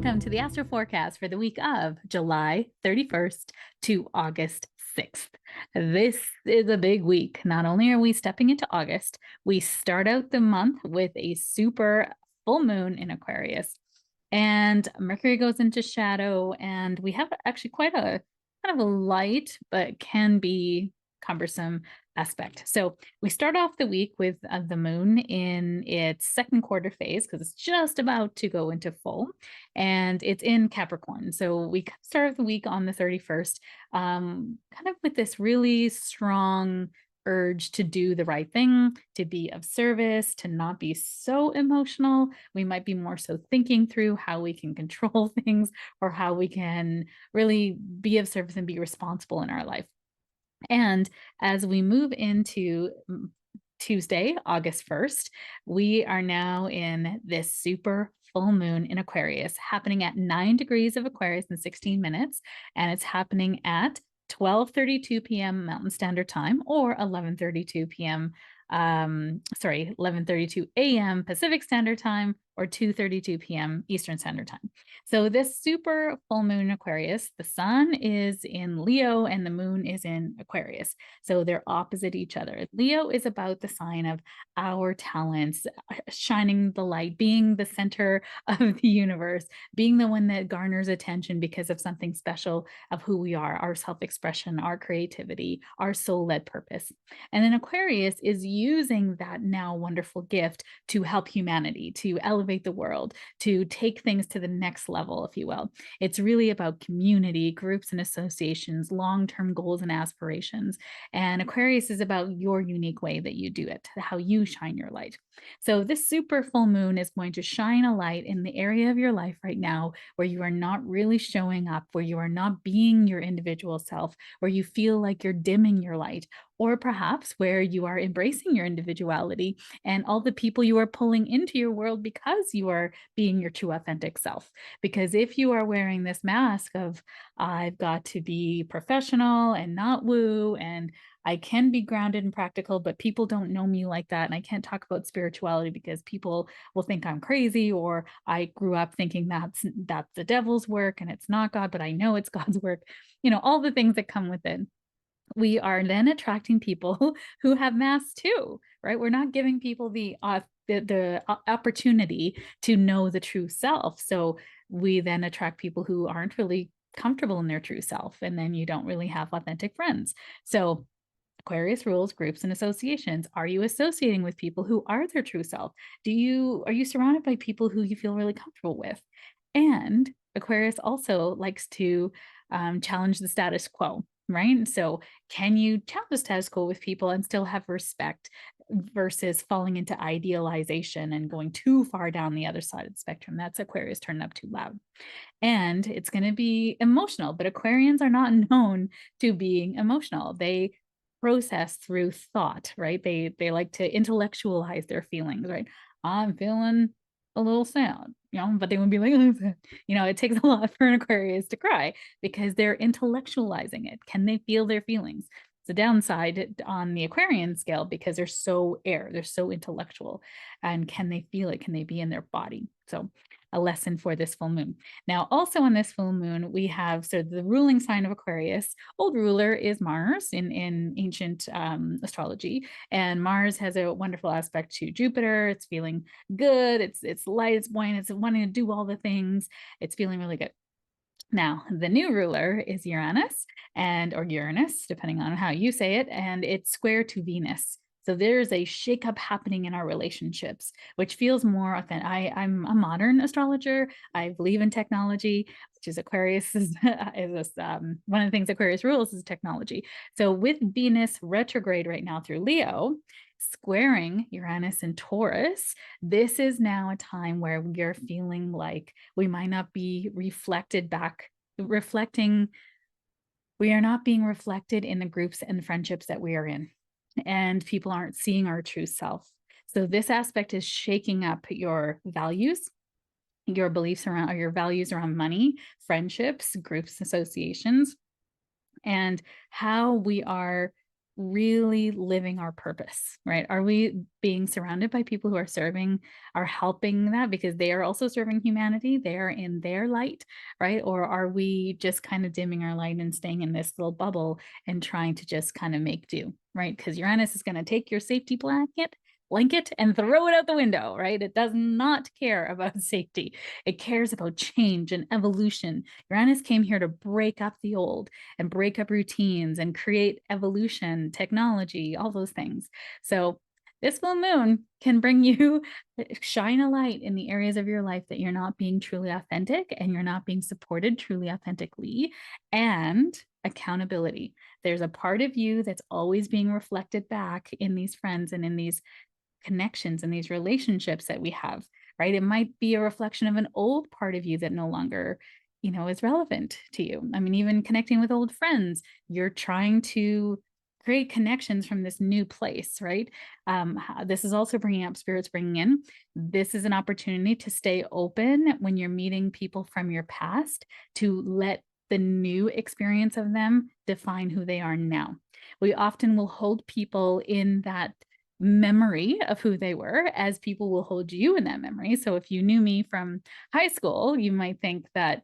welcome to the Astro Forecast for the week of July 31st to August 6th. This is a big week. Not only are we stepping into August, we start out the month with a super full moon in Aquarius, and Mercury goes into shadow, and we have actually quite a kind of a light, but can be cumbersome aspect. So we start off the week with the moon in its second quarter phase because it's just about to go into full, and it's in Capricorn. So we start the week on the 31st, kind of with this really strong urge to do the right thing, to be of service, to not be so emotional. We might be more so thinking through how we can control things or how we can really be of service and be responsible in our life. And as we move into Tuesday, August 1st, we are now in this super full moon in Aquarius, happening at 9 degrees of Aquarius in 16 minutes. And it's happening at 12:32 p.m. Mountain Standard Time or 11:32 p.m. 11:32 a.m. Pacific Standard Time or 2:32 p.m. Eastern Standard Time. So this super full moon Aquarius, the sun is in Leo and the moon is in Aquarius. So they're opposite each other. Leo is about the sign of our talents, shining the light, being the center of the universe, being the one that garners attention because of something special of who we are, our self-expression, our creativity, our soul-led purpose. And then Aquarius is using that now wonderful gift to help humanity, to elevate the world, to take things to the next level, if you will. It's really about community, groups and associations, long-term goals and aspirations. And Aquarius is about your unique way that you do it, how you shine your light. So this super full moon is going to shine a light in the area of your life right now where you are not really showing up, where you are not being your individual self, where you feel like you're dimming your light, or perhaps where you are embracing your individuality and all the people you are pulling into your world because you are being your true authentic self. Because if you are wearing this mask of, I've got to be professional and not woo, and I can be grounded and practical, but people don't know me like that. And I can't talk about spirituality because people will think I'm crazy, or I grew up thinking that's the devil's work and it's not God, but I know it's God's work. All the things that come with it. We are then attracting people who have masks too, right? We're not giving people the opportunity to know the true self. So we then attract people who aren't really comfortable in their true self, and then you don't really have authentic friends. So Aquarius rules groups and associations. Are you associating with people who are their true self? Are you surrounded by people who you feel really comfortable with? And Aquarius also likes to challenge the status quo, right? So can you challenge the status quo with people and still have respect versus falling into idealization and going too far down the other side of the spectrum? That's Aquarius turning up too loud. And it's going to be emotional, but Aquarians are not known to being emotional. They process through thought, right? They like to intellectualize their feelings, right? I'm feeling a little sad, but they would be like, it takes a lot for an Aquarius to cry because they're intellectualizing it. Can they feel their feelings? It's a downside on the Aquarian scale because they're so they're so intellectual. And can they feel it? Can they be in their body? So a lesson for this full moon. Now, also on this full moon, we have the ruling sign of Aquarius. Old ruler is Mars in ancient astrology, and Mars has a wonderful aspect to Jupiter. It's feeling good. It's light. It's buoyant. It's wanting to do all the things. It's feeling really good. Now, the new ruler is Uranus, or Uranus, depending on how you say it, and it's square to Venus. So there's a shakeup happening in our relationships, which feels more authentic. I'm a modern astrologer. I believe in technology, which is Aquarius one of the things Aquarius rules is technology. So with Venus retrograde right now through Leo, squaring Uranus and Taurus, this is now a time where we're feeling like we might not be reflecting. We are not being reflected in the groups and friendships that we are in, and people aren't seeing our true self. So this aspect is shaking up your values, your beliefs around, or your values around money, friendships, groups, associations, and how we are really living our purpose, right? Are we being surrounded by people who are serving, are helping that because they are also serving humanity? They are in their light, right? Or are we just kind of dimming our light and staying in this little bubble and trying to just kind of make do, right? Because Uranus is going to take your safety blanket and throw it out the window, right? It does not care about safety. It cares about change and evolution. Uranus came here to break up the old and break up routines and create evolution, technology, all those things. So this full moon can bring you shine a light in the areas of your life that you're not being truly authentic and you're not being supported truly authentically, and accountability. There's a part of you that's always being reflected back in these friends and in these connections and these relationships that we have, right? It might be a reflection of an old part of you that no longer, is relevant to you. I mean, even connecting with old friends, you're trying to create connections from this new place, right? This is also bringing up spirits, bringing in, this is an opportunity to stay open when you're meeting people from your past, to let the new experience of them define who they are now. We often will hold people in that memory of who they were, as people will hold you in that memory. So if you knew me from high school, you might think that,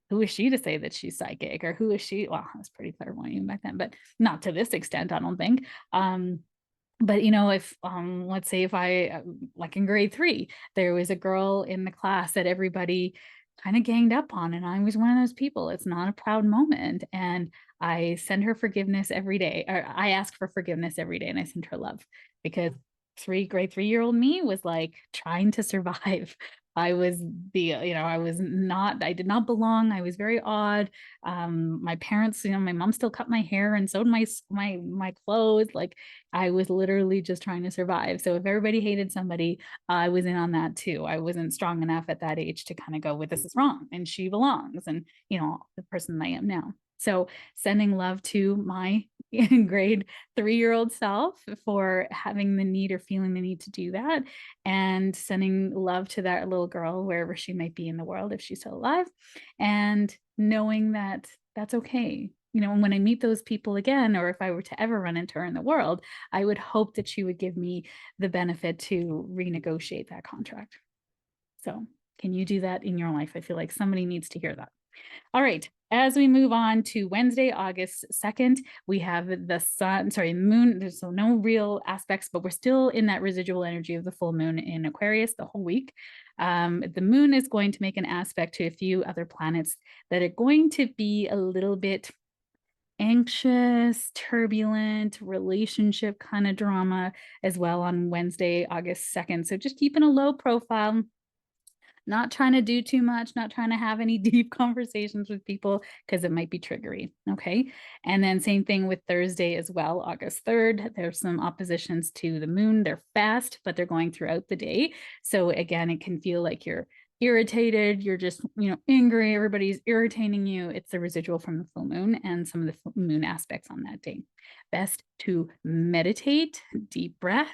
who is she to say that she's psychic, or who is she? Well, I was pretty clairvoyant even back then, but not to this extent, I don't think. But if let's say if I like in grade 3, there was a girl in the class that everybody kind of ganged up on, and I was one of those people. It's not a proud moment, and I send her forgiveness every day, or I ask for forgiveness every day, and I send her love, because grade 3-year-old me was like trying to survive. I was I did not belong. I was very odd. My parents, my mom still cut my hair and sewed my clothes. Like, I was literally just trying to survive. So if everybody hated somebody, I was in on that too. I wasn't strong enough at that age to kind of go with, this is wrong and she belongs, and the person I am now. So sending love to my grade 3-year-old self for having the need or feeling the need to do that, and sending love to that little girl wherever she might be in the world, if she's still alive, and knowing that that's okay. And when I meet those people again, or if I were to ever run into her in the world, I would hope that she would give me the benefit to renegotiate that contract. So can you do that in your life? I feel like somebody needs to hear that. All right. As we move on to Wednesday, August 2nd, we have moon. There's so no real aspects, but we're still in that residual energy of the full moon in Aquarius the whole week. The moon is going to make an aspect to a few other planets that are going to be a little bit anxious, turbulent, relationship kind of drama as well on Wednesday, August 2nd. So just keeping a low profile, not trying to do too much, not trying to have any deep conversations with people because it might be triggery. Okay. And then same thing with Thursday as well, August 3rd. There's some oppositions to the moon. They're fast, but they're going throughout the day. So again, it can feel like you're irritated, you're just, angry, everybody's irritating you. It's the residual from the full moon and some of the full moon aspects on that day. Best to meditate, deep breath,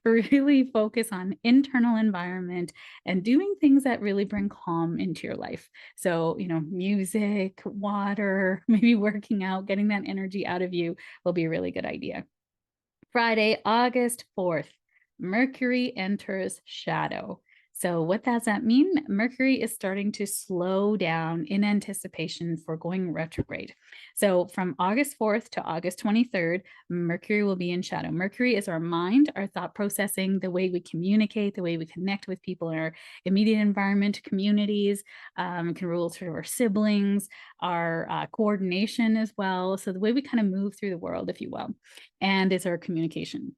really focus on internal environment and doing things that really bring calm into your life. So, music, water, maybe working out, getting that energy out of you will be a really good idea. Friday, August 4th, Mercury enters shadow. So what does that mean? Mercury is starting to slow down in anticipation for going retrograde. So from August 4th to August 23rd, Mercury will be in shadow. Mercury is our mind, our thought processing, the way we communicate, the way we connect with people in our immediate environment, communities, can rule sort of our siblings, our coordination as well. So the way we kind of move through the world, if you will, and it's our communication.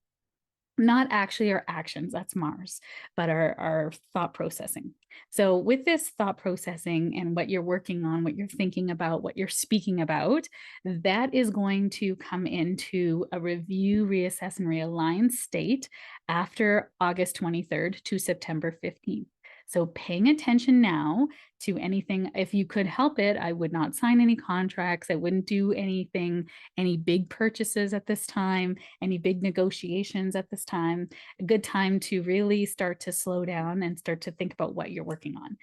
Not actually our actions, that's Mars, but our thought processing. So with this thought processing and what you're working on, what you're thinking about, what you're speaking about, that is going to come into a review, reassess, and realign state after August 23rd to September 15th. So paying attention now to anything, if you could help it, I would not sign any contracts. I wouldn't do anything, any big purchases at this time, any big negotiations at this time. A good time to really start to slow down and start to think about what you're working on.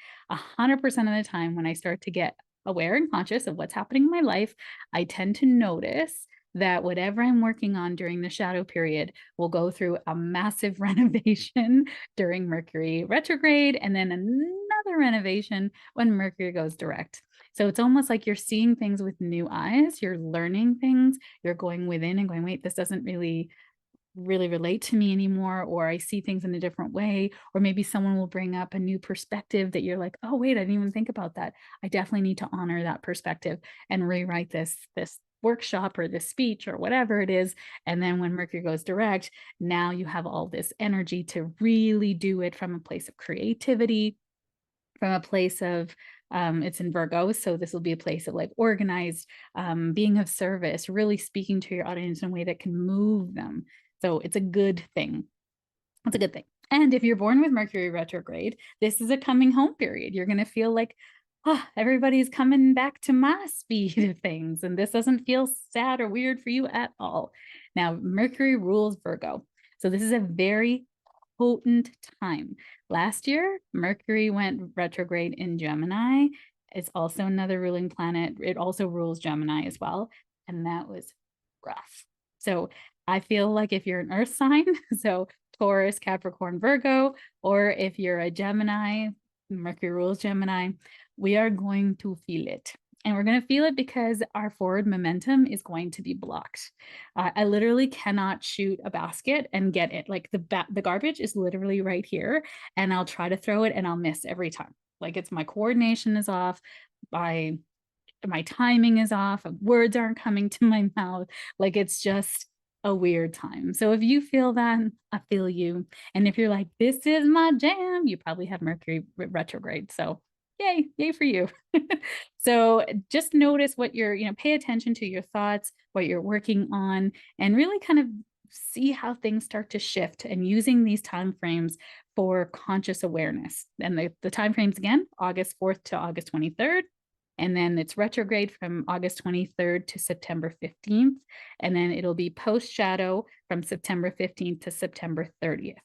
100% of the time when I start to get aware and conscious of what's happening in my life, I tend to notice that whatever I'm working on during the shadow period will go through a massive renovation during Mercury retrograde, and then another renovation when Mercury goes direct. So it's almost like you're seeing things with new eyes, you're learning things, you're going within and going, wait, this doesn't really relate to me anymore, or I see things in a different way, or maybe someone will bring up a new perspective that you're like, oh wait, I didn't even think about that. I definitely need to honor that perspective and rewrite this workshop or this speech or whatever it is. And then when Mercury goes direct, now you have all this energy to really do it from a place of creativity, from a place of it's in Virgo, so this will be a place of like organized, being of service, really speaking to your audience in a way that can move them. So it's a good thing. It's a good thing. And if you're born with Mercury retrograde, this is a coming home period. You're going to feel like, oh, everybody's coming back to my speed of things. And this doesn't feel sad or weird for you at all. Now, Mercury rules Virgo. So this is a very potent time. Last year, Mercury went retrograde in Gemini. It's also another ruling planet. It also rules Gemini as well. And that was rough. So I feel like if you're an earth sign, so Taurus, Capricorn, Virgo, or if you're a Gemini, Mercury rules Gemini, we are going to feel it. And we're going to feel it because our forward momentum is going to be blocked. I literally cannot shoot a basket and get it. Like the garbage is literally right here, and I'll try to throw it and I'll miss every time. Like it's my coordination is off, my timing is off, words aren't coming to my mouth. Like it's just a weird time. So if you feel that, I feel you. And if you're like, this is my jam, you probably have Mercury retrograde. So yay for you. So just notice what you're, pay attention to your thoughts, what you're working on, and really kind of see how things start to shift, and using these time frames for conscious awareness. And the time frames again, August 4th to August 23rd. And then it's retrograde from August 23rd to September 15th. And then it'll be post shadow from September 15th to September 30th.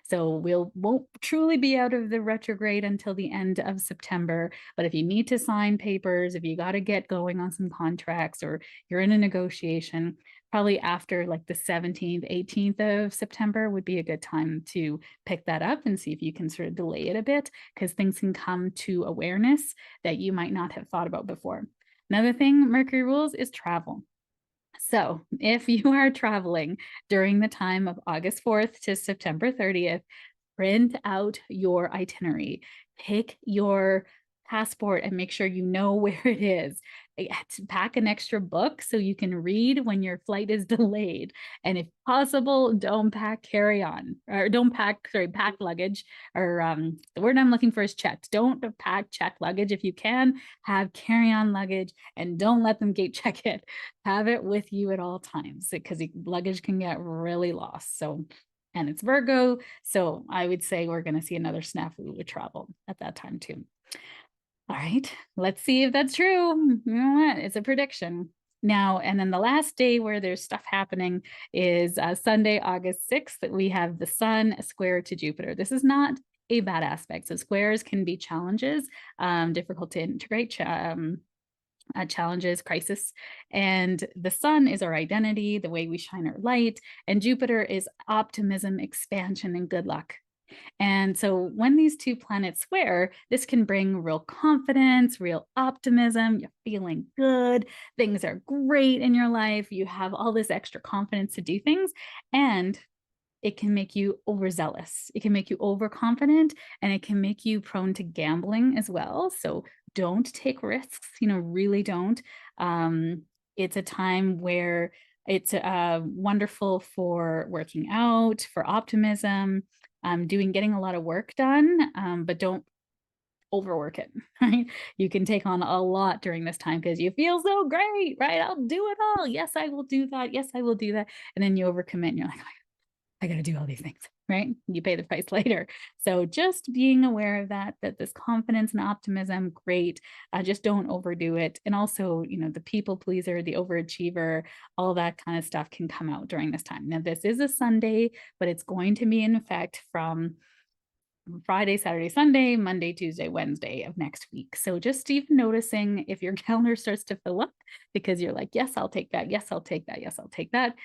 So won't truly be out of the retrograde until the end of September. But if you need to sign papers, if you got to get going on some contracts, or you're in a negotiation, probably after like the 17th, 18th of September would be a good time to pick that up and see if you can sort of delay it a bit, because things can come to awareness that you might not have thought about before. Another thing Mercury rules is travel. So if you are traveling during the time of August 4th to September 30th, print out your itinerary, pick your passport and make sure you know where it is. Pack an extra book so you can read when your flight is delayed. And if possible, don't pack carry-on, or don't pack luggage, or the word I'm looking for is checked. Don't pack checked luggage. If you can, have carry-on luggage, and don't let them gate check it. Have it with you at all times, because luggage can get really lost. So, and it's Virgo, so I would say we're going to see another snafu with travel at that time too. All right, let's see if that's true. You know what? It's a prediction. Now, and then the last day where there's stuff happening is Sunday, August 6th, that we have the sun square to Jupiter. This is not a bad aspect. So squares can be challenges, difficult to integrate, challenges, crisis. And the sun is our identity, the way we shine our light. And Jupiter is optimism, expansion, and good luck. And so when these two planets square, this can bring real confidence, real optimism. You're feeling good. Things are great in your life. You have all this extra confidence to do things. And it can make you overzealous. It can make you overconfident, and it can make you prone to gambling as well. So don't take risks, really don't. It's a time where it's wonderful for working out, for optimism, getting a lot of work done, but don't overwork it, right? You can take on a lot during this time because you feel so great, right? I'll do it all. Yes, I will do that. Yes, I will do that. And then you overcommit and you're like, I got to do all these things, right? You pay the price later. So just being aware of that this confidence and optimism, great. Just don't overdo it. And also, the people pleaser, the overachiever, all that kind of stuff can come out during this time. Now, this is a Sunday, but it's going to be in effect from Friday, Saturday, Sunday, Monday, Tuesday, Wednesday of next week. So just even noticing if your calendar starts to fill up because you're like, yes, I'll take that. Yes, I'll take that. Yes, I'll take that.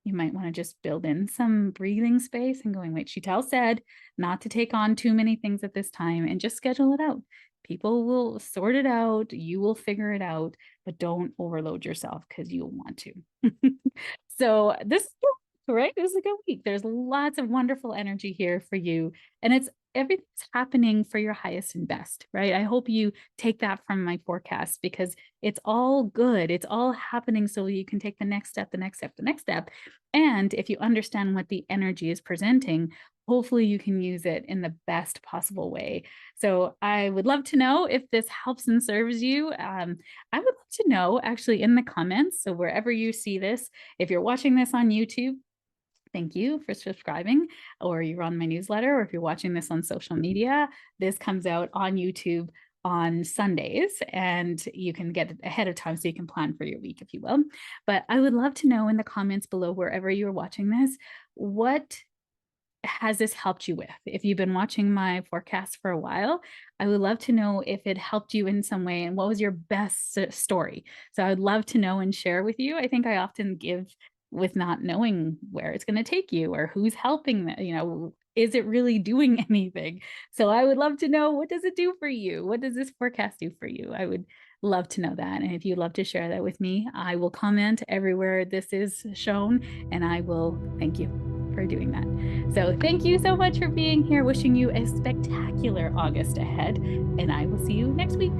You might want to just build in some breathing space and going, wait, Chital said not to take on too many things at this time and just schedule it out. People will sort it out. You will figure it out, but don't overload yourself because you'll want to. So this is good, right? This is a good week. There's lots of wonderful energy here for you. And it's everything's happening for your highest and best, right? I hope you take that from my forecast because it's all good. It's all happening so you can take the next step, the next step, the next step. And if you understand what the energy is presenting, hopefully you can use it in the best possible way. So I would love to know if this helps and serves you. I would love to know actually in the comments. So wherever you see this, if you're watching this on YouTube, thank you for subscribing, or you're on my newsletter, or if you're watching this on social media, this comes out on YouTube on Sundays, and you can get it ahead of time so you can plan for your week, if you will. But I would love to know in the comments below, wherever you're watching this, what has this helped you with? If you've been watching my forecast for a while, I would love to know if it helped you in some way and what was your best story. So I would love to know and share with you. I think I often give with not knowing where it's going to take you or who's helping that, is it really doing anything? So I would love to know, what does it do for you? What does this forecast do for you? I would love to know that. And if you'd love to share that with me, I will comment everywhere this is shown, and I will thank you for doing that. So thank you so much for being here. Wishing you a spectacular August ahead, and I will see you next week.